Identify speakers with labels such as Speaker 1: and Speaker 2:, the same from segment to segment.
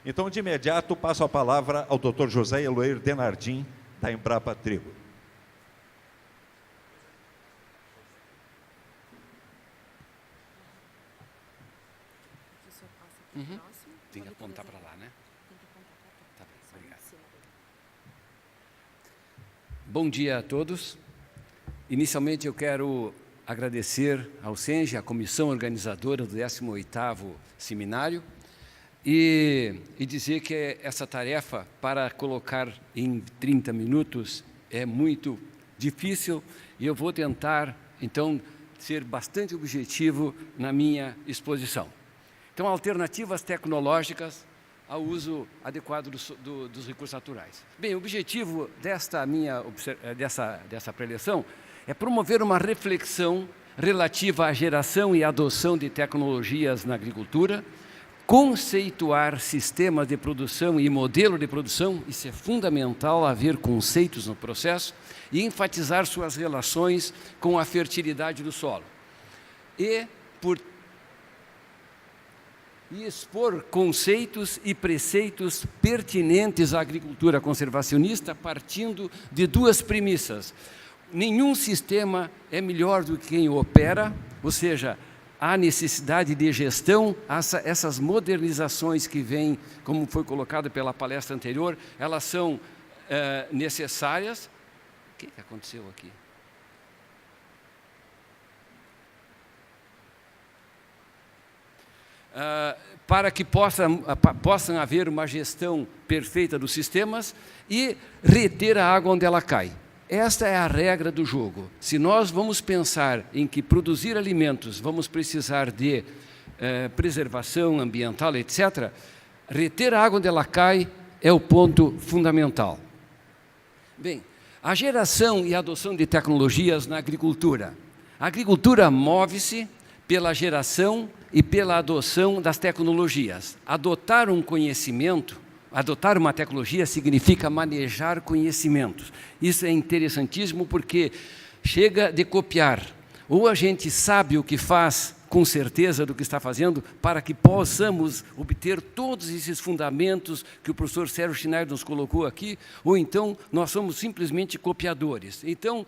Speaker 1: Então, de imediato, passo a palavra ao Dr. José Eloir Denardim, da Embrapa Trigo.
Speaker 2: Tem que apontar para lá, né? Tá bem, obrigado. Bom dia a todos. Inicialmente, eu quero agradecer ao SENGE, a comissão organizadora do 18º seminário, e dizer que essa tarefa, para colocar em 30 minutos, é muito difícil, e eu vou tentar, então, ser bastante objetivo na minha exposição. Então, alternativas tecnológicas ao uso adequado dos recursos naturais. Bem, o objetivo dessa preleção é promover uma reflexão relativa à geração e adoção de tecnologias na agricultura, conceituar sistemas de produção e modelo de produção, isso é fundamental, haver conceitos no processo, e enfatizar suas relações com a fertilidade do solo. E expor conceitos e preceitos pertinentes à agricultura conservacionista, partindo de duas premissas. Nenhum sistema é melhor do que quem o opera, ou seja, há necessidade de gestão, essas modernizações que vêm, como foi colocado pela palestra anterior, elas são necessárias. O que aconteceu aqui? Para que possam haver uma gestão perfeita dos sistemas e reter a água onde ela cai. Esta é a regra do jogo. Se nós vamos pensar em que produzir alimentos vamos precisar de preservação ambiental, etc., reter a água onde ela cai é o ponto fundamental. Bem, a geração e a adoção de tecnologias na agricultura. A agricultura move-se pela geração e pela adoção das tecnologias. Adotar um conhecimento, adotar uma tecnologia significa manejar conhecimentos. Isso é interessantíssimo porque chega de copiar. Ou a gente sabe o que faz com certeza do que está fazendo para que possamos obter todos esses fundamentos que o professor Sérgio Schneider nos colocou aqui, ou então nós somos simplesmente copiadores. Então,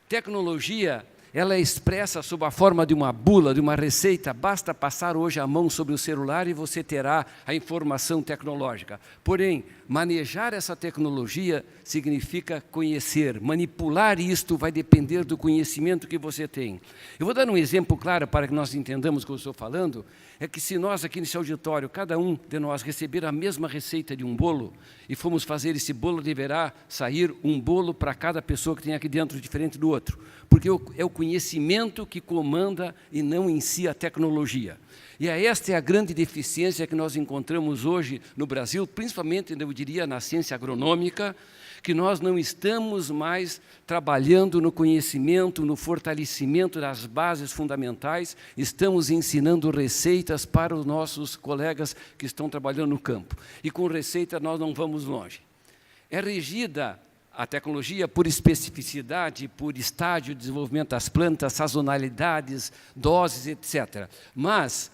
Speaker 2: tecnologia, ela é expressa sob a forma de uma bula, de uma receita. Basta passar hoje a mão sobre o celular e você terá a informação tecnológica. Porém, manejar essa tecnologia significa conhecer. Manipular isto vai depender do conhecimento que você tem. Eu vou dar um exemplo claro para que nós entendamos o que eu estou falando. É que se nós aqui nesse auditório, cada um de nós receber a mesma receita de um bolo e formos fazer esse bolo, deverá sair um bolo para cada pessoa que tem aqui dentro, diferente do outro. Porque é o conhecimento que comanda e não em si a tecnologia. E esta é a grande deficiência que nós encontramos hoje no Brasil, principalmente, eu diria, na ciência agronômica, que nós não estamos mais trabalhando no conhecimento, no fortalecimento das bases fundamentais, estamos ensinando receitas para os nossos colegas que estão trabalhando no campo. E com receita nós não vamos longe. É regida a tecnologia por especificidade, por estágio de desenvolvimento das plantas, sazonalidades, doses, etc. Mas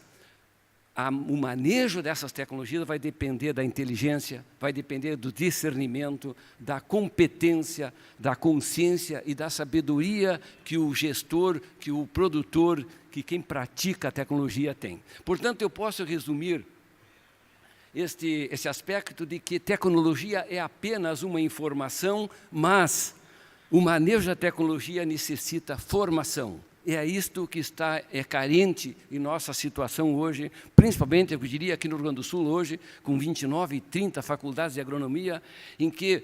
Speaker 2: o manejo dessas tecnologias vai depender da inteligência, vai depender do discernimento, da competência, da consciência e da sabedoria que o gestor, que o produtor, que quem pratica a tecnologia tem. Portanto, eu posso resumir esse aspecto de que tecnologia é apenas uma informação, mas o manejo da tecnologia necessita formação. E é isto que é carente em nossa situação hoje, principalmente, eu diria, aqui no Rio Grande do Sul hoje, com 29 e 30 faculdades de agronomia, em que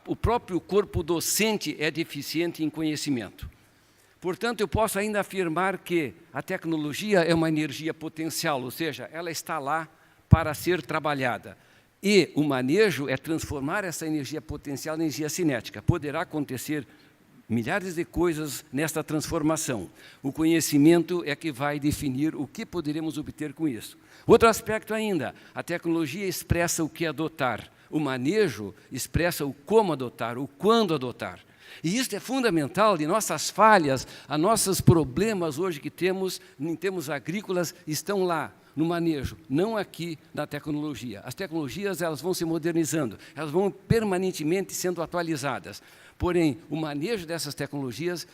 Speaker 2: o próprio corpo docente é deficiente em conhecimento. Portanto, eu posso ainda afirmar que a tecnologia é uma energia potencial, ou seja, ela está lá para ser trabalhada. E o manejo é transformar essa energia potencial em energia cinética. Poderá acontecer milhares de coisas nesta transformação. O conhecimento é que vai definir o que poderemos obter com isso. Outro aspecto ainda, a tecnologia expressa o que adotar. O manejo expressa o como adotar, o quando adotar. E isso é fundamental, de nossas falhas, a nossos problemas hoje que temos em termos agrícolas estão lá, no manejo, não aqui na tecnologia. As tecnologias elas vão se modernizando, elas vão permanentemente sendo atualizadas. Porém, o manejo dessas tecnologias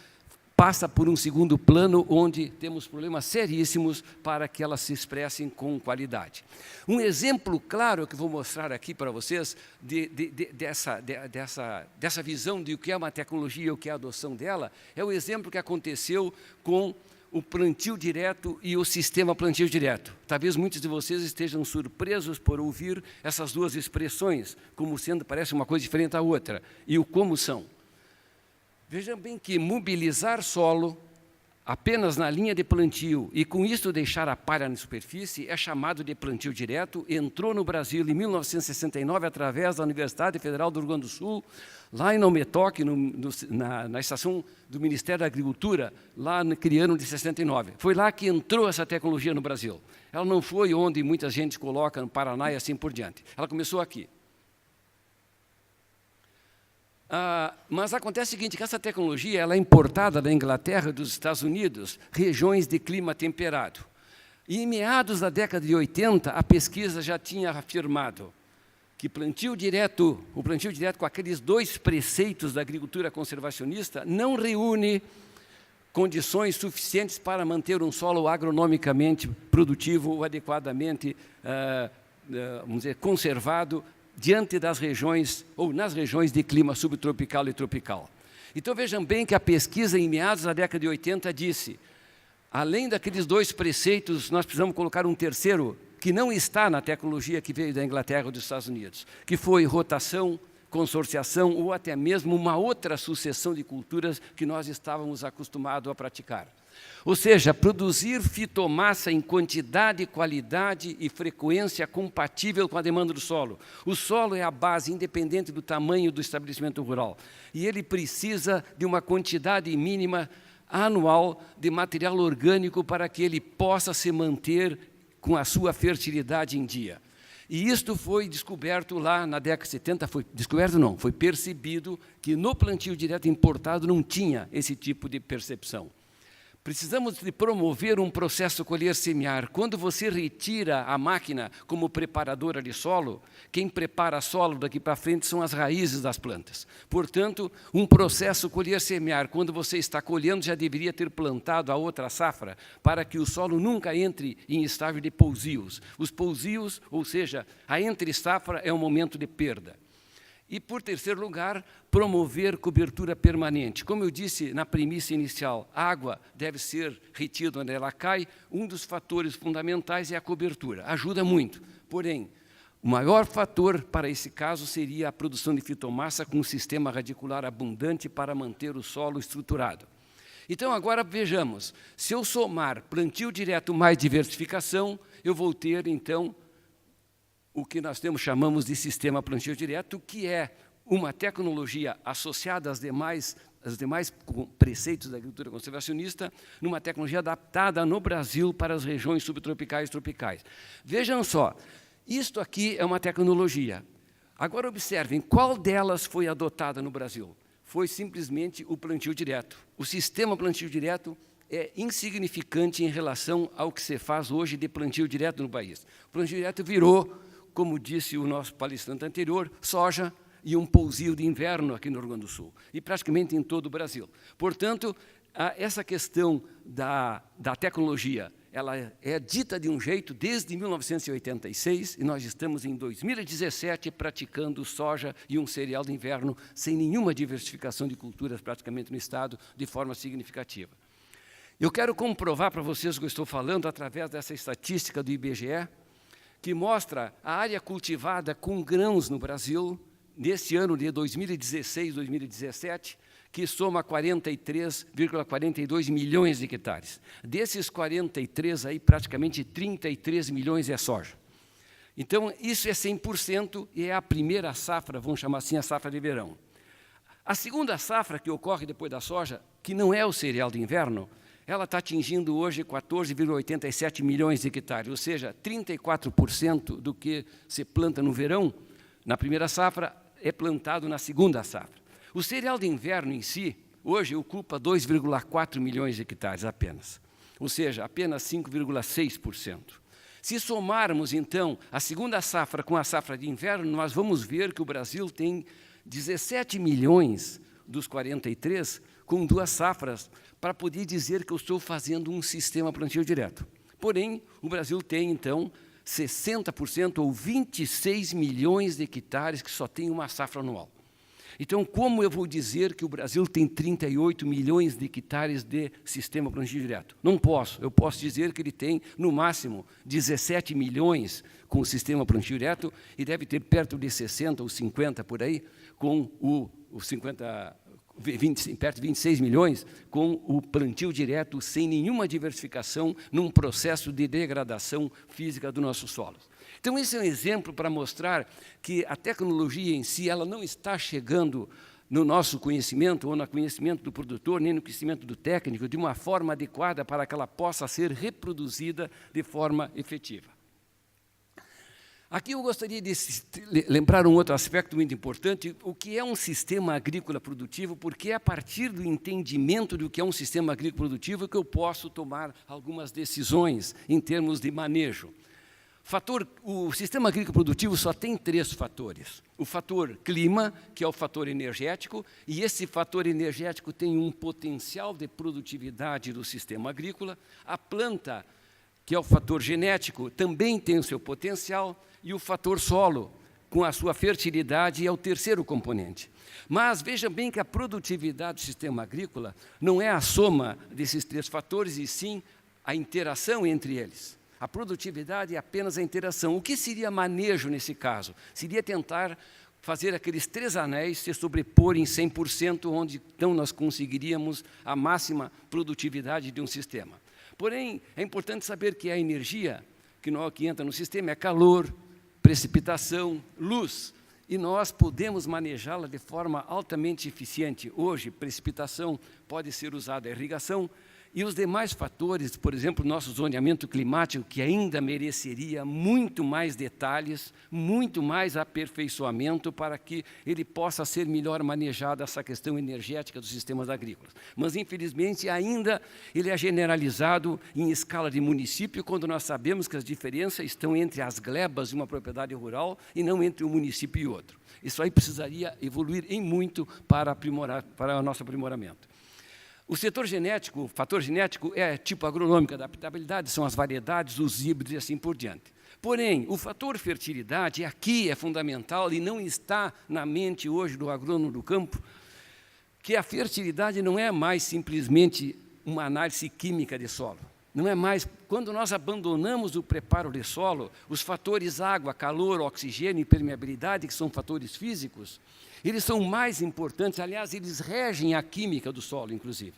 Speaker 2: passa por um segundo plano, onde temos problemas seríssimos para que elas se expressem com qualidade. Um exemplo claro que vou mostrar aqui para vocês dessa visão de o que é uma tecnologia e o que é a adoção dela, é o exemplo que aconteceu com o plantio direto e o sistema plantio direto. Talvez muitos de vocês estejam surpresos por ouvir essas duas expressões, como sendo, parece uma coisa diferente da outra, e o como são. Vejam bem que mobilizar solo apenas na linha de plantio e com isso deixar a palha na superfície é chamado de plantio direto. Entrou no Brasil em 1969 através da Universidade Federal do Rio Grande do Sul, lá em Nometoc, na estação do Ministério da Agricultura, lá naquele ano de 69. Foi lá que entrou essa tecnologia no Brasil. Ela não foi onde muita gente coloca, no Paraná e assim por diante. Ela começou aqui. Mas acontece o seguinte, que essa tecnologia ela é importada da Inglaterra e dos Estados Unidos, regiões de clima temperado. E em meados da década de 80, a pesquisa já tinha afirmado que o plantio direto com aqueles dois preceitos da agricultura conservacionista não reúne condições suficientes para manter um solo agronomicamente produtivo ou adequadamente vamos dizer, conservado diante das regiões, ou nas regiões de clima subtropical e tropical. Então, vejam bem que a pesquisa em meados da década de 80 disse, além daqueles dois preceitos, nós precisamos colocar um terceiro, que não está na tecnologia que veio da Inglaterra ou dos Estados Unidos, que foi rotação, consorciação, ou até mesmo uma outra sucessão de culturas que nós estávamos acostumados a praticar. Ou seja, produzir fitomassa em quantidade, qualidade e frequência compatível com a demanda do solo. O solo é a base, independente do tamanho do estabelecimento rural. E ele precisa de uma quantidade mínima anual de material orgânico para que ele possa se manter com a sua fertilidade em dia. E isto foi descoberto lá na década de 70, foi percebido que no plantio direto importado não tinha esse tipo de percepção. Precisamos de promover um processo colher-semear. Quando você retira a máquina como preparadora de solo, quem prepara solo daqui para frente são as raízes das plantas. Portanto, um processo colher-semear, quando você está colhendo, já deveria ter plantado a outra safra, para que o solo nunca entre em estágio de pousios. Os pousios, ou seja, a entre-safra é um momento de perda. E, por terceiro lugar, promover cobertura permanente. Como eu disse na premissa inicial, a água deve ser retida onde ela cai. Um dos fatores fundamentais é a cobertura. Ajuda muito. Porém, o maior fator para esse caso seria a produção de fitomassa com um sistema radicular abundante para manter o solo estruturado. Então, agora vejamos. Se eu somar plantio direto mais diversificação, eu vou ter, então, o que nós chamamos de sistema plantio direto, que é uma tecnologia associada aos demais preceitos da agricultura conservacionista, numa tecnologia adaptada no Brasil para as regiões subtropicais e tropicais. Vejam só, isto aqui é uma tecnologia. Agora observem, qual delas foi adotada no Brasil? Foi simplesmente o plantio direto. O sistema plantio direto é insignificante em relação ao que se faz hoje de plantio direto no país. O plantio direto virou, como disse o nosso palestrante anterior, soja e um pousio de inverno aqui no Rio Grande do Sul, e praticamente em todo o Brasil. Portanto, essa questão da tecnologia, ela é dita de um jeito desde 1986, e nós estamos em 2017 praticando soja e um cereal de inverno sem nenhuma diversificação de culturas praticamente no estado de forma significativa. Eu quero comprovar para vocês o que eu estou falando através dessa estatística do IBGE, que mostra a área cultivada com grãos no Brasil, nesse ano de 2016, 2017, que soma 43,42 milhões de hectares. Desses 43, aí, praticamente 33 milhões é soja. Então, isso é 100% e é a primeira safra, vamos chamar assim, a safra de verão. A segunda safra que ocorre depois da soja, que não é o cereal de inverno, ela está atingindo hoje 14,87 milhões de hectares, ou seja, 34% do que se planta no verão, na primeira safra, é plantado na segunda safra. O cereal de inverno em si, hoje, ocupa 2,4 milhões de hectares apenas, ou seja, apenas 5,6%. Se somarmos, então, a segunda safra com a safra de inverno, nós vamos ver que o Brasil tem 17 milhões dos 43 com 2 safras, para poder dizer que eu estou fazendo um sistema plantio direto. Porém, o Brasil tem, então, 60% ou 26 milhões de hectares que só tem uma safra anual. Então, como eu vou dizer que o Brasil tem 38 milhões de hectares de sistema plantio direto? Não posso. Eu posso dizer que ele tem, no máximo, 17 milhões com o sistema plantio direto e deve ter perto de 60 ou 50 por aí com perto de 26 milhões com o plantio direto sem nenhuma diversificação num processo de degradação física do nosso solo. Então, esse é um exemplo para mostrar que a tecnologia em si ela não está chegando no nosso conhecimento ou no conhecimento do produtor, nem no conhecimento do técnico, de uma forma adequada para que ela possa ser reproduzida de forma efetiva. Aqui eu gostaria de lembrar um outro aspecto muito importante, o que é um sistema agrícola produtivo, porque é a partir do entendimento do que é um sistema agrícola produtivo que eu posso tomar algumas decisões em termos de manejo. O sistema agrícola produtivo só tem 3 fatores. O fator clima, que é o fator energético, e esse fator energético tem um potencial de produtividade do sistema agrícola. A planta, que é o fator genético, também tem o seu potencial, e o fator solo, com a sua fertilidade, é o terceiro componente. Mas veja bem que a produtividade do sistema agrícola não é a soma desses 3 fatores, e sim a interação entre eles. A produtividade é apenas a interação. O que seria manejo nesse caso? Seria tentar fazer aqueles 3 anéis se sobrepor em 100%, onde então nós conseguiríamos a máxima produtividade de um sistema. Porém, é importante saber que a energia que entra no sistema é calor, precipitação, luz, e nós podemos manejá-la de forma altamente eficiente. Hoje, precipitação pode ser usada a irrigação, e os demais fatores, por exemplo, o nosso zoneamento climático, que ainda mereceria muito mais detalhes, muito mais aperfeiçoamento para que ele possa ser melhor manejado, essa questão energética dos sistemas agrícolas. Mas, infelizmente, ainda ele é generalizado em escala de município, quando nós sabemos que as diferenças estão entre as glebas de uma propriedade rural e não entre um município e outro. Isso aí precisaria evoluir em muito para o nosso aprimoramento. O setor genético, o fator genético é tipo agronômico, adaptabilidade, são as variedades, os híbridos e assim por diante. Porém, o fator fertilidade aqui é fundamental e não está na mente hoje do agrônomo do campo, que a fertilidade não é mais simplesmente uma análise química de solo. Não é mais, quando nós abandonamos o preparo de solo, os fatores água, calor, oxigênio e permeabilidade, que são fatores físicos, eles são mais importantes, aliás, eles regem a química do solo, inclusive.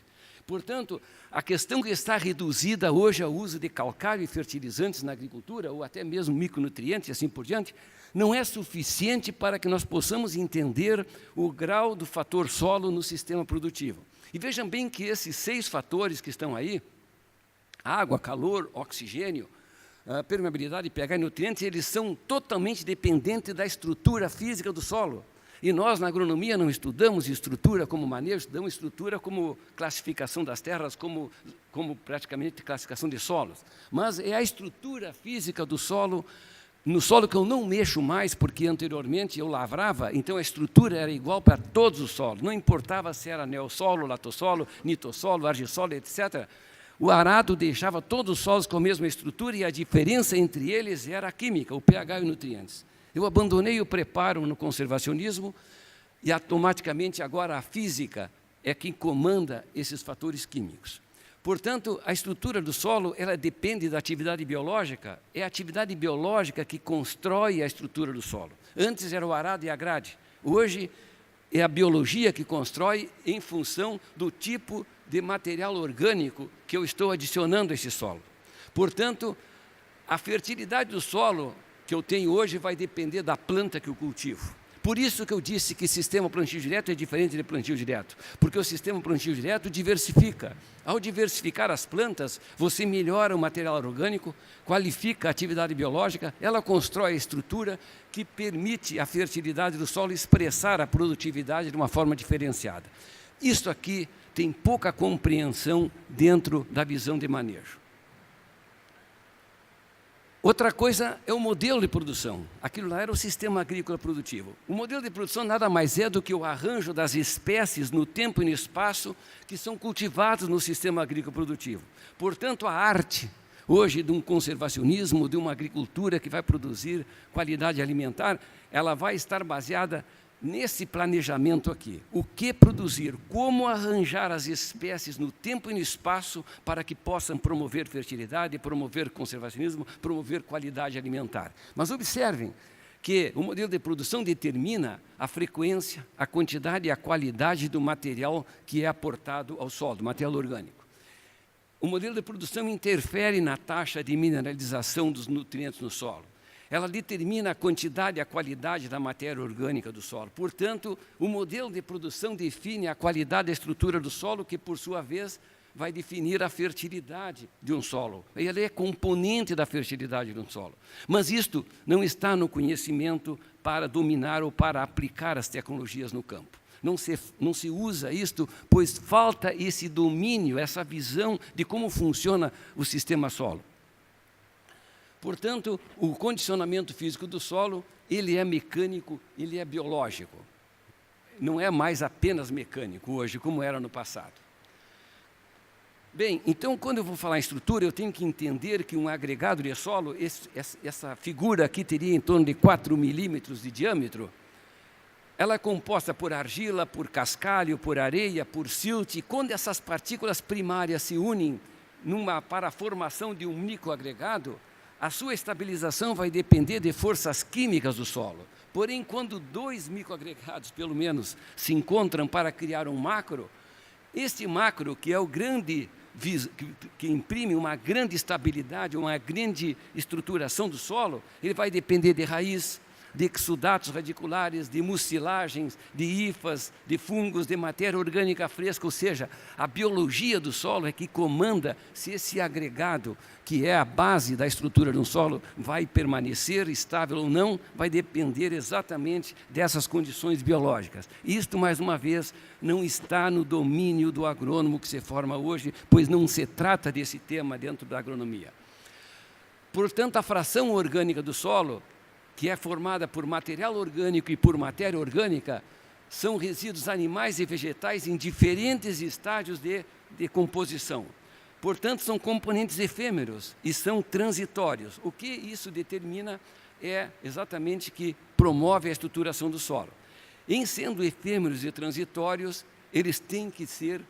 Speaker 2: Portanto, a questão que está reduzida hoje ao uso de calcário e fertilizantes na agricultura, ou até mesmo micronutrientes e assim por diante, não é suficiente para que nós possamos entender o grau do fator solo no sistema produtivo. E vejam bem que esses 6 fatores que estão aí, água, calor, oxigênio, permeabilidade, pH e nutrientes, eles são totalmente dependentes da estrutura física do solo. E nós, na agronomia, não estudamos estrutura como manejo, estudamos estrutura como classificação das terras, como praticamente classificação de solos. Mas é a estrutura física do solo, no solo que eu não mexo mais, porque anteriormente eu lavrava, então a estrutura era igual para todos os solos. Não importava se era neossolo, latossolo, nitossolo, argissolo, etc. O arado deixava todos os solos com a mesma estrutura e a diferença entre eles era a química, o pH e os nutrientes. Eu abandonei o preparo no conservacionismo e automaticamente agora a física é quem comanda esses fatores químicos. Portanto, a estrutura do solo, ela depende da atividade biológica, é a atividade biológica que constrói a estrutura do solo. Antes era o arado e a grade, hoje é a biologia que constrói em função do tipo de material orgânico que eu estou adicionando a esse solo. Portanto, a fertilidade do solo que eu tenho hoje vai depender da planta que eu cultivo. Por isso que eu disse que sistema plantio direto é diferente de plantio direto, porque o sistema plantio direto diversifica. Ao diversificar as plantas, você melhora o material orgânico, qualifica a atividade biológica, ela constrói a estrutura que permite à fertilidade do solo expressar a produtividade de uma forma diferenciada. Isso aqui tem pouca compreensão dentro da visão de manejo. Outra coisa é o modelo de produção. Aquilo lá era o sistema agrícola produtivo. O modelo de produção nada mais é do que o arranjo das espécies no tempo e no espaço que são cultivados no sistema agrícola produtivo. Portanto, a arte, hoje, de um conservacionismo, de uma agricultura que vai produzir qualidade alimentar, ela vai estar baseada nesse planejamento aqui. O que produzir, como arranjar as espécies no tempo e no espaço para que possam promover fertilidade, promover conservacionismo, promover qualidade alimentar. Mas observem que o modelo de produção determina a frequência, a quantidade e a qualidade do material que é aportado ao solo, do material orgânico. O modelo de produção interfere na taxa de mineralização dos nutrientes no solo. Ela determina a quantidade e a qualidade da matéria orgânica do solo. Portanto, o modelo de produção define a qualidade da estrutura do solo, que, por sua vez, vai definir a fertilidade de um solo. Ele é componente da fertilidade de um solo. Mas isto não está no conhecimento para dominar ou para aplicar as tecnologias no campo. Não se usa isto, pois falta esse domínio, essa visão de como funciona o sistema solo. Portanto, o condicionamento físico do solo, ele é mecânico, ele é biológico. Não é mais apenas mecânico hoje, como era no passado. Bem, então, quando eu vou falar em estrutura, eu tenho que entender que um agregado de solo, essa figura aqui teria em torno de 4 milímetros de diâmetro. Ela é composta por argila, por cascalho, por areia, por silt. E quando essas partículas primárias se unem para a formação de um microagregado, a sua estabilização vai depender de forças químicas do solo. Porém, quando 2 microagregados, pelo menos, se encontram para criar um macro, este macro, que é o grande, que imprime uma grande estabilidade, uma grande estruturação do solo, ele vai depender de raiz, de exudatos radiculares, de mucilagens, de hifas, de fungos, de matéria orgânica fresca, ou seja, a biologia do solo é que comanda se esse agregado, que é a base da estrutura de um solo, vai permanecer estável ou não, vai depender exatamente dessas condições biológicas. Isto, mais uma vez, não está no domínio do agrônomo que se forma hoje, pois não se trata desse tema dentro da agronomia. Portanto, a fração orgânica do solo, que é formada por material orgânico e por matéria orgânica, são resíduos animais e vegetais em diferentes estágios de composição. Portanto, são componentes efêmeros e são transitórios. O que isso determina é exatamente que promove a estruturação do solo. Em sendo efêmeros e transitórios, eles têm que ser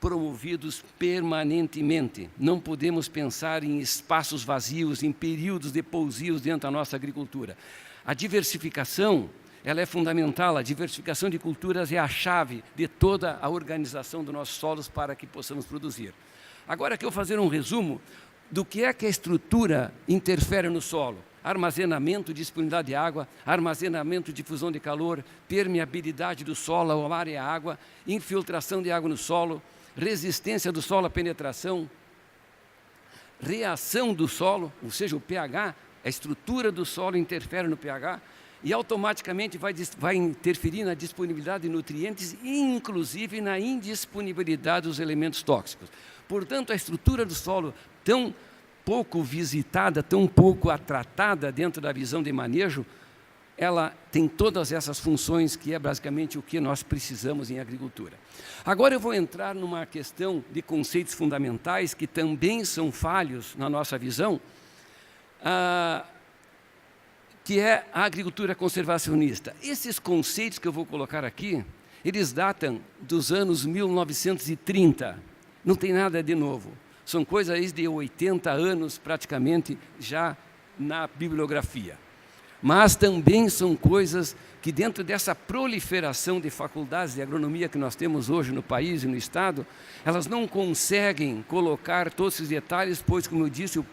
Speaker 2: promovidos permanentemente. Não podemos pensar em espaços vazios, em períodos de pousios dentro da nossa agricultura. A diversificação, ela é fundamental. A diversificação de culturas é a chave de toda a organização dos nossos solos para que possamos produzir. Agora que eu vou fazer um resumo do que é que a estrutura interfere no solo. Armazenamento, disponibilidade de água, armazenamento, difusão de calor, permeabilidade do solo ao ar e à água, infiltração de água no solo, resistência do solo à penetração, reação do solo, ou seja, o pH, a estrutura do solo interfere no pH e automaticamente vai interferir na disponibilidade de nutrientes e inclusive na indisponibilidade dos elementos tóxicos. Portanto, a estrutura do solo tão pouco visitada, tão pouco tratada dentro da visão de manejo, ela tem todas essas funções que é basicamente o que nós precisamos em agricultura. Agora eu vou entrar numa questão de conceitos fundamentais que também são falhos na nossa visão, que é a agricultura conservacionista. Esses conceitos que eu vou colocar aqui, eles datam dos anos 1930, não tem nada de novo. São coisas de 80 anos praticamente já na bibliografia. mas também são coisas que, dentro dessa proliferação de faculdades de agronomia que nós temos hoje no país e no Estado, elas não conseguem colocar todos esses detalhes, pois, como eu disse, o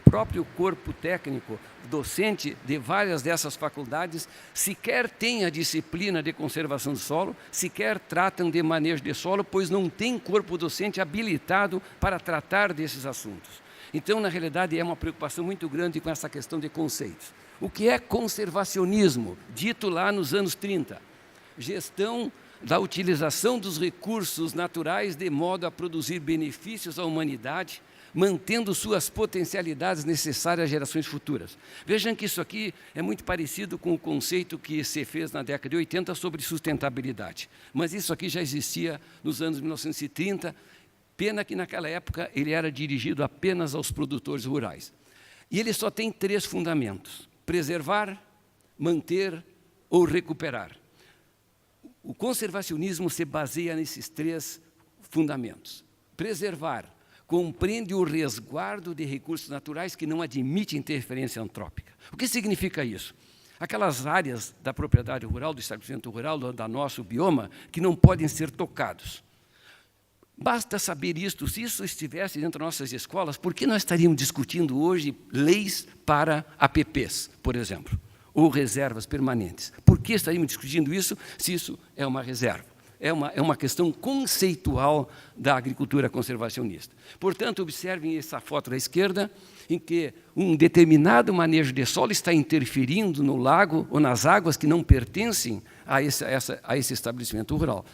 Speaker 2: próprio corpo técnico, docente de várias dessas faculdades, sequer tem a disciplina de conservação do solo, sequer tratam de manejo de solo, pois não tem corpo docente habilitado para tratar desses assuntos. Então, na realidade, é uma preocupação muito grande com essa questão de conceitos. O que é conservacionismo? Dito lá nos anos 30. Gestão da utilização dos recursos naturais de modo a produzir benefícios à humanidade, mantendo suas potencialidades necessárias às gerações futuras. Vejam que isso aqui é muito parecido com o conceito que se fez na década de 80 sobre sustentabilidade. Mas isso aqui já existia nos anos 1930, pena que naquela época ele era dirigido apenas aos produtores rurais. E ele só tem 3 fundamentos: preservar, manter ou recuperar. O conservacionismo se baseia nesses 3 fundamentos. Preservar compreende o resguardo de recursos naturais que não admite interferência antrópica. O que significa isso? Aquelas áreas da propriedade rural, do estabelecimento rural, do nosso bioma, que não podem ser tocados. Basta saber isto. Se isso estivesse dentro das nossas escolas, por que nós estaríamos discutindo hoje leis para APPs, por exemplo, ou reservas permanentes? Por que estaríamos discutindo isso, se isso é uma reserva? É uma questão conceitual da agricultura conservacionista. Portanto, observem essa foto da esquerda, em que um determinado manejo de solo está interferindo no lago ou nas águas que não pertencem a esse estabelecimento rural.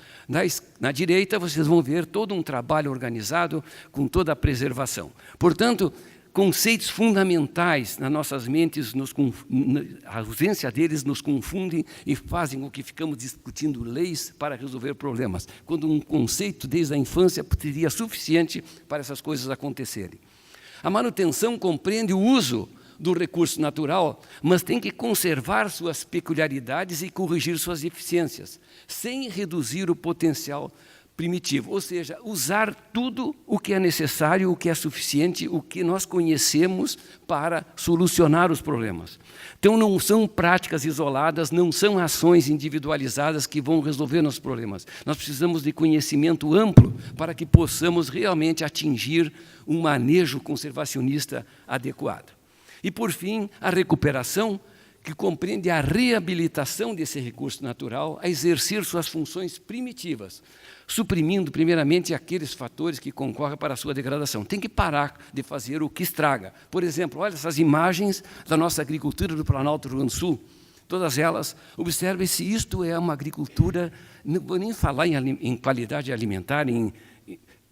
Speaker 2: Na direita, vocês vão ver todo um trabalho organizado com toda a preservação. Portanto, conceitos fundamentais nas nossas mentes, a ausência deles nos confundem e fazem com que ficamos discutindo leis para resolver problemas, quando um conceito desde a infância seria suficiente para essas coisas acontecerem. A manutenção compreende o uso do recurso natural, mas tem que conservar suas peculiaridades e corrigir suas deficiências, sem reduzir o potencial primitivo, ou seja, usar tudo o que é necessário, o que é suficiente, o que nós conhecemos para solucionar os problemas. Então, não são práticas isoladas, não são ações individualizadas que vão resolver nossos problemas. Nós precisamos de conhecimento amplo para que possamos realmente atingir um manejo conservacionista adequado. E, por fim, a recuperação, que compreende a reabilitação desse recurso natural a exercer suas funções primitivas, suprimindo, primeiramente, aqueles fatores que concorrem para a sua degradação. Tem que parar de fazer o que estraga. Por exemplo, olha essas imagens da nossa agricultura do Planalto do Rio Grande do Sul. Todas elas, observem se isto é uma agricultura, não vou nem falar em qualidade alimentar,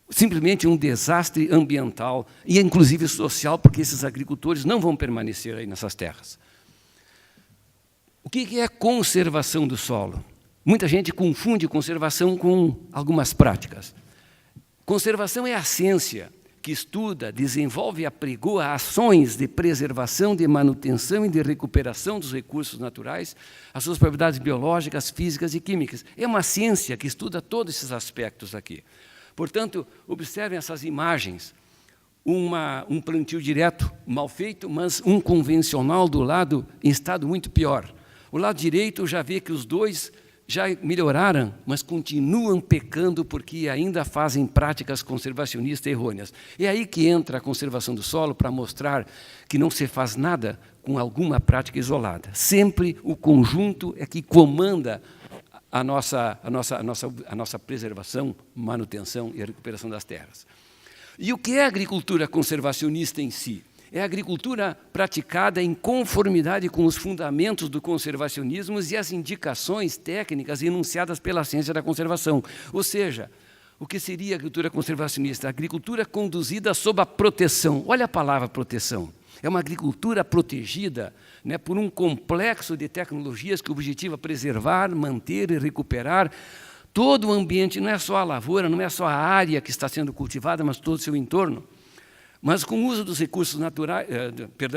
Speaker 2: simplesmente um desastre ambiental e, inclusive, social, porque esses agricultores não vão permanecer aí nessas terras. O que é conservação do solo? Muita gente confunde conservação com algumas práticas. Conservação é a ciência que estuda, desenvolve e apregoa ações de preservação, de manutenção e de recuperação dos recursos naturais, as suas propriedades biológicas, físicas e químicas. É uma ciência que estuda todos esses aspectos aqui. Portanto, observem essas imagens. Um plantio direto mal feito, mas um convencional do lado em estado muito pior. O lado direito já vê que os dois já melhoraram, mas continuam pecando porque ainda fazem práticas conservacionistas errôneas. É aí que entra a conservação do solo para mostrar que não se faz nada com alguma prática isolada. Sempre o conjunto é que comanda a nossa preservação, manutenção e recuperação das terras. E o que é a agricultura conservacionista em si? É a agricultura praticada em conformidade com os fundamentos do conservacionismo e as indicações técnicas enunciadas pela ciência da conservação. Ou seja, o que seria a agricultura conservacionista? A agricultura conduzida sob a proteção. Olha a palavra proteção. É uma agricultura protegida, né, por um complexo de tecnologias que objetiva preservar, manter e recuperar todo o ambiente. Não é só a lavoura, não é só a área que está sendo cultivada, mas todo o seu entorno. Mas com o uso dos recursos naturais,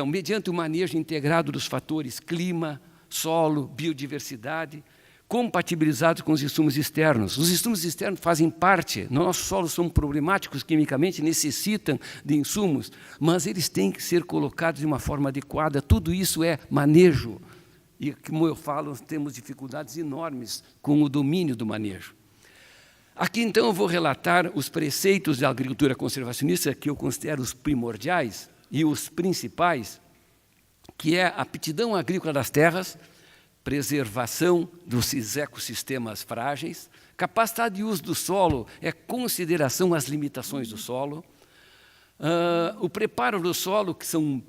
Speaker 2: mediante o manejo integrado dos fatores clima, solo, biodiversidade, compatibilizados com os insumos externos. Os insumos externos fazem parte, nossos solos são problemáticos quimicamente, necessitam de insumos, mas eles têm que ser colocados de uma forma adequada. Tudo isso é manejo E, como eu falo, temos dificuldades enormes com o domínio do manejo. Aqui, então, eu vou relatar os preceitos da agricultura conservacionista que eu considero os primordiais e os principais, que é a aptidão agrícola das terras, preservação dos ecossistemas frágeis, capacidade de uso do solo é consideração às limitações do solo, o preparo do solo, que são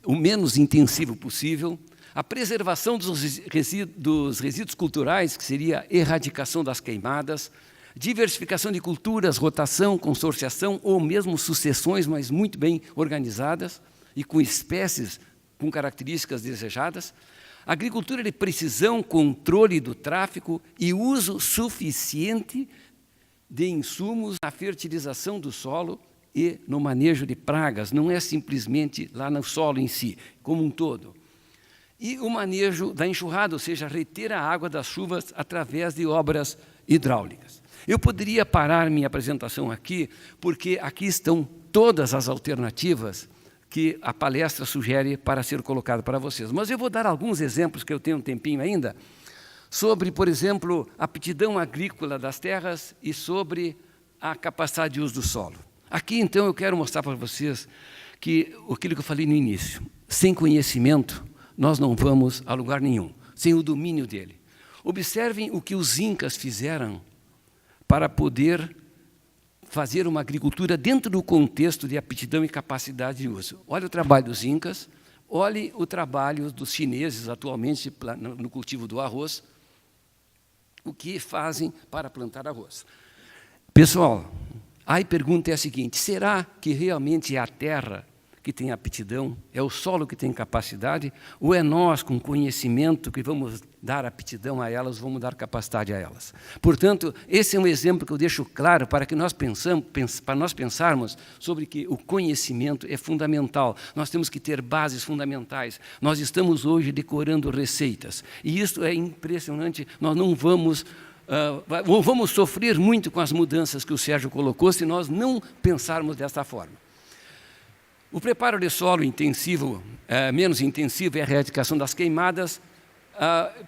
Speaker 2: o menos intensivo possível, a preservação dos resíduos culturais, que seria a erradicação das queimadas, diversificação de culturas, rotação, consorciação ou mesmo sucessões, mas muito bem organizadas e com espécies com características desejadas, agricultura de precisão, controle do tráfego e uso suficiente de insumos na fertilização do solo e no manejo de pragas, não é simplesmente lá no solo em si, como um todo. E o manejo da enxurrada, ou seja, reter a água das chuvas através de obras hidráulicas. Eu poderia parar minha apresentação aqui, porque aqui estão todas as alternativas que a palestra sugere para ser colocado para vocês. Mas eu vou dar alguns exemplos, que eu tenho um tempinho ainda, sobre, por exemplo, a aptidão agrícola das terras e sobre a capacidade de uso do solo. Aqui, então, eu quero mostrar para vocês que aquilo que eu falei no início, sem conhecimento, nós não vamos a lugar nenhum, sem o domínio dele. Observem o que os incas fizeram para poder fazer uma agricultura dentro do contexto de aptidão e capacidade de uso. Olha o trabalho dos incas, olhe o trabalho dos chineses atualmente no cultivo do arroz, o que fazem para plantar arroz. Pessoal, a pergunta é a seguinte: será que realmente é a terra que tem aptidão, é o solo que tem capacidade, ou é nós, com conhecimento, que vamos dar aptidão a elas, vamos dar capacidade a elas? Portanto, esse é um exemplo que eu deixo claro para que nós pensarmos sobre que o conhecimento é fundamental. Nós temos que ter bases fundamentais. Nós estamos hoje decorando receitas, e isso é impressionante. Nós não vamos sofrer muito com as mudanças que o Sérgio colocou se nós não pensarmos dessa forma. O preparo de solo intensivo, menos intensivo, é a erradicação das queimadas.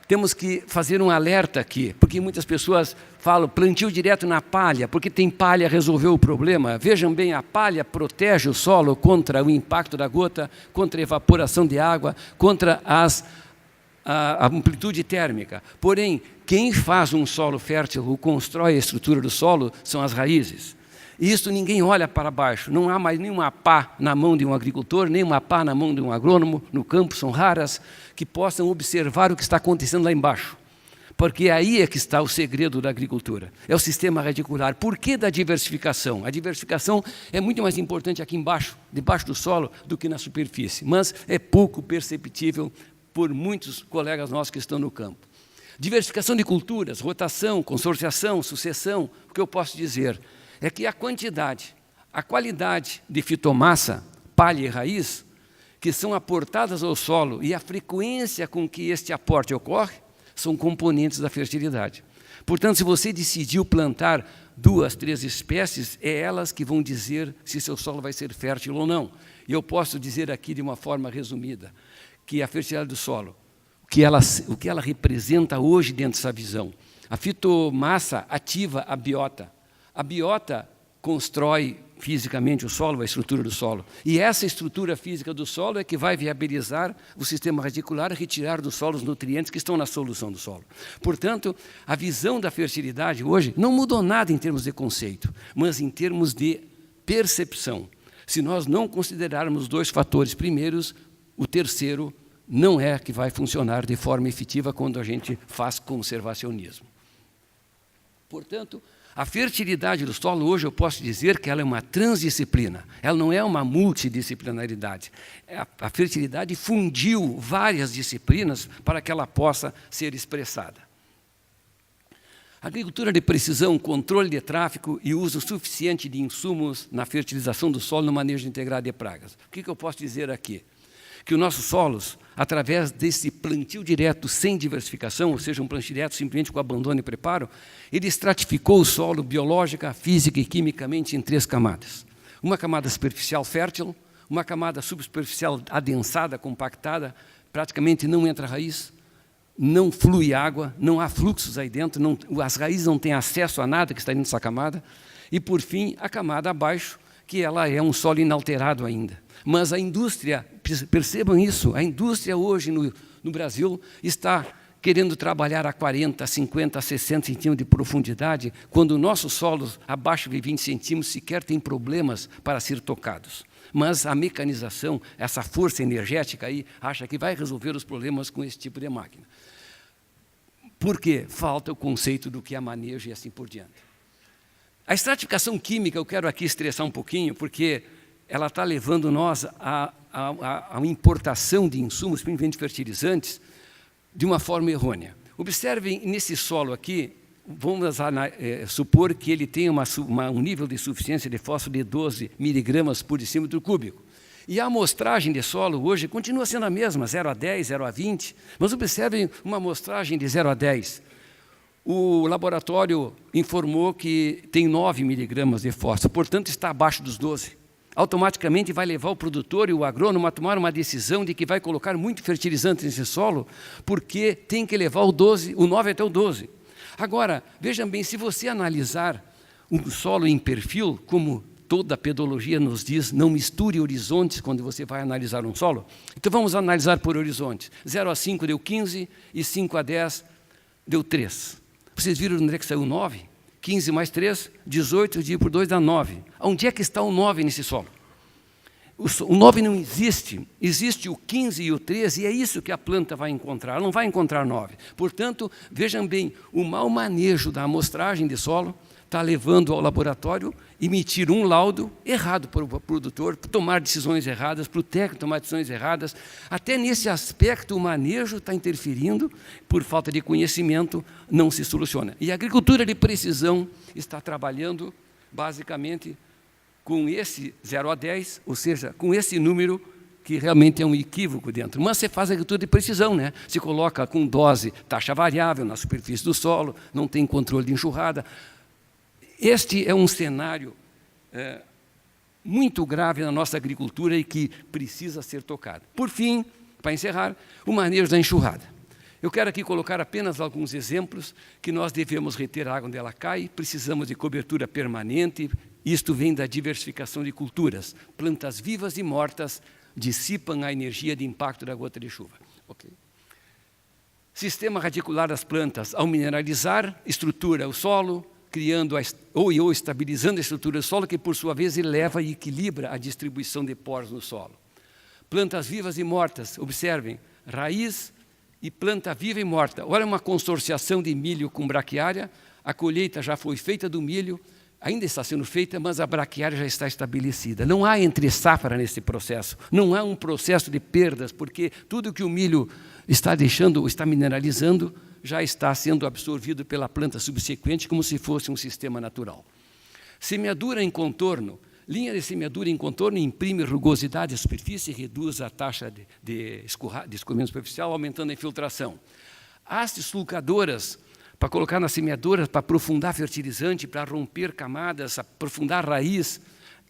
Speaker 2: Temos que fazer um alerta aqui, porque muitas pessoas falam plantio direto na palha, porque tem palha, resolveu o problema. Vejam bem, a palha protege o solo contra o impacto da gota, contra a evaporação de água, contra a amplitude térmica. Porém, quem faz um solo fértil, ou constrói a estrutura do solo, são as raízes. Isso ninguém olha para baixo, não há mais nenhuma pá na mão de um agricultor, nem uma pá na mão de um agrônomo, no campo são raras, que possam observar o que está acontecendo lá embaixo. Porque aí é que está o segredo da agricultura, é o sistema radicular. Por que da diversificação? A diversificação é muito mais importante aqui embaixo, debaixo do solo, do que na superfície, mas é pouco perceptível por muitos colegas nossos que estão no campo. Diversificação de culturas, rotação, consorciação, sucessão, o que eu posso dizer é que a quantidade, a qualidade de fitomassa, palha e raiz, que são aportadas ao solo e a frequência com que este aporte ocorre, são componentes da fertilidade. Portanto, se você decidiu plantar 2, 3 espécies, é elas que vão dizer se seu solo vai ser fértil ou não. E eu posso dizer aqui de uma forma resumida, que a fertilidade do solo, o que ela representa hoje dentro dessa visão. A fitomassa ativa a biota. A biota constrói fisicamente o solo, a estrutura do solo. E essa estrutura física do solo é que vai viabilizar o sistema radicular e retirar do solo os nutrientes que estão na solução do solo. Portanto, a visão da fertilidade hoje não mudou nada em termos de conceito, mas em termos de percepção. Se nós não considerarmos os 2 fatores primeiros, o terceiro não é que vai funcionar de forma efetiva quando a gente faz conservacionismo. Portanto, a fertilidade do solo, hoje eu posso dizer que ela é uma transdisciplina, ela não é uma multidisciplinaridade. A fertilidade fundiu várias disciplinas para que ela possa ser expressada. Agricultura de precisão, controle de tráfego e uso suficiente de insumos na fertilização do solo no manejo integrado de pragas. O que eu posso dizer aqui? Que os nossos solos, através desse plantio direto sem diversificação, ou seja, um plantio direto simplesmente com abandono e preparo, ele estratificou o solo biológica, física e quimicamente em 3 camadas. Uma camada superficial fértil, uma camada subsuperficial adensada, compactada, praticamente não entra raiz, não flui água, não há fluxos aí dentro, as raízes não têm acesso a nada que está dentro dessa camada. E, por fim, a camada abaixo, que ela é um solo inalterado ainda. Mas a indústria, percebam isso, a indústria hoje no Brasil está querendo trabalhar a 40, 50, 60 centímetros de profundidade, quando nossos solos abaixo de 20 centímetros sequer têm problemas para ser tocados. Mas a mecanização, essa força energética aí, acha que vai resolver os problemas com esse tipo de máquina. Por quê? Falta o conceito do que é manejo e assim por diante. A estratificação química, eu quero aqui estressar um pouquinho, porque ela está levando nós a uma importação de insumos, principalmente fertilizantes, de uma forma errônea. Observem, nesse solo aqui, vamos supor que ele tem um nível de suficiência de fósforo de 12 miligramas por decímetro cúbico. E a amostragem de solo hoje continua sendo a mesma, 0 a 10, 0 a 20, mas observem uma amostragem de 0 a 10. O laboratório informou que tem 9 miligramas de fósforo, portanto está abaixo dos 12. Automaticamente vai levar o produtor e o agrônomo a tomar uma decisão de que vai colocar muito fertilizante nesse solo, porque tem que levar o 9 até o 12. Agora, vejam bem, se você analisar um solo em perfil, como toda a pedologia nos diz, não misture horizontes quando você vai analisar um solo. Então vamos analisar por horizontes. 0 a 5 deu 15 e 5 a 10 deu 3. Vocês viram onde é que saiu 9? 15 mais 3, 18, dividido por 2 dá 9. Onde é que está o 9 nesse solo? O 9 não existe. Existe o 15 e o 13, e é isso que a planta vai encontrar. Ela não vai encontrar 9. Portanto, vejam bem, o mau manejo da amostragem de solo está levando ao laboratório emitir um laudo errado para o produtor, tomar decisões erradas, para o técnico tomar decisões erradas. Até nesse aspecto, o manejo está interferindo, por falta de conhecimento, não se soluciona. E a agricultura de precisão está trabalhando, basicamente, com esse 0 a 10, ou seja, com esse número que realmente é um equívoco dentro. Mas você faz agricultura de precisão, né? Se coloca com dose, taxa variável na superfície do solo, não tem controle de enxurrada. Este é um cenário muito grave na nossa agricultura e que precisa ser tocado. Por fim, para encerrar, o manejo da enxurrada. Eu quero aqui colocar apenas alguns exemplos que nós devemos reter a água onde ela cai, precisamos de cobertura permanente, isto vem da diversificação de culturas. Plantas vivas e mortas dissipam a energia de impacto da gota de chuva. Okay. Sistema radicular das plantas, ao mineralizar, estrutura o solo, criando ou estabilizando a estrutura do solo, que por sua vez eleva e equilibra a distribuição de poros no solo. Plantas vivas e mortas, observem, raiz e planta viva e morta. Olha uma consorciação de milho com braquiária, a colheita já foi feita do milho, ainda está sendo feita, mas a braquiária já está estabelecida. Não há entre safra nesse processo, não há um processo de perdas, porque tudo que o milho está deixando, está mineralizando, já está sendo absorvido pela planta subsequente como se fosse um sistema natural. Semeadura em contorno. Linha de semeadura em contorno imprime rugosidade à superfície e reduz a taxa de escorrimento superficial, aumentando a infiltração. Hastes sulcadoras para colocar na semeadura, para aprofundar fertilizante, para romper camadas, aprofundar raiz.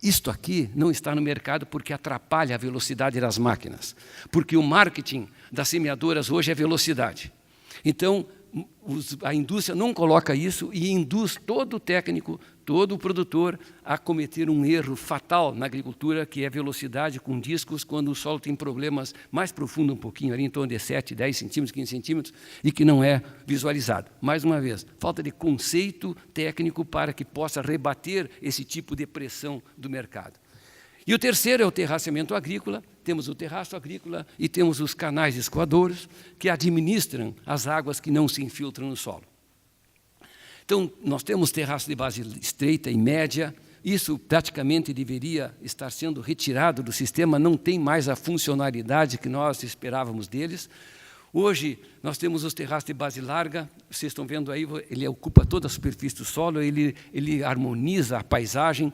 Speaker 2: Isto aqui não está no mercado porque atrapalha a velocidade das máquinas. Porque o marketing das semeadoras hoje é velocidade. Então, a indústria não coloca isso e induz todo técnico, todo produtor a cometer um erro fatal na agricultura, que é velocidade com discos, quando o solo tem problemas mais profundos um pouquinho, ali em torno de 7, 10 centímetros, 15 centímetros, e que não é visualizado. Mais uma vez, falta de conceito técnico para que possa rebater esse tipo de pressão do mercado. E o terceiro é o terraceamento agrícola. Temos o terraço agrícola e temos os canais escoadouros que administram as águas que não se infiltram no solo. Então, nós temos terraço de base estreita e média. Isso praticamente deveria estar sendo retirado do sistema, não tem mais a funcionalidade que nós esperávamos deles. Hoje, nós temos os terraços de base larga, vocês estão vendo aí, ele ocupa toda a superfície do solo, ele harmoniza a paisagem,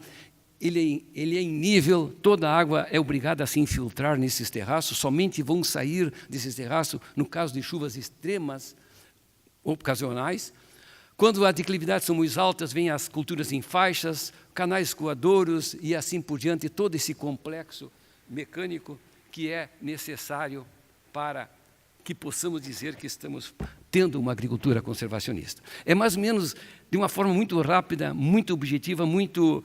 Speaker 2: ele é em nível, toda a água é obrigada a se infiltrar nesses terraços, somente vão sair desses terraços no caso de chuvas extremas, ocasionais. Quando as declividades são muito altas, vêm as culturas em faixas, canais escoadouros e assim por diante, todo esse complexo mecânico que é necessário para que possamos dizer que estamos tendo uma agricultura conservacionista. É mais ou menos de uma forma muito rápida, muito objetiva, muito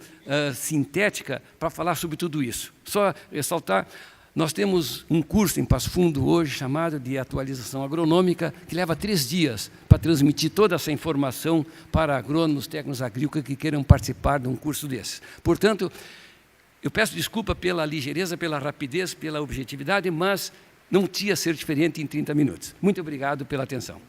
Speaker 2: sintética, para falar sobre tudo isso. Só ressaltar, nós temos um curso em Passo Fundo hoje, chamado de Atualização Agronômica, que leva 3 dias para transmitir toda essa informação para agrônomos, técnicos agrícolas que queiram participar de um curso desses. Portanto, eu peço desculpa pela ligeireza, pela rapidez, pela objetividade, mas não tinha ser diferente em 30 minutos. Muito obrigado pela atenção.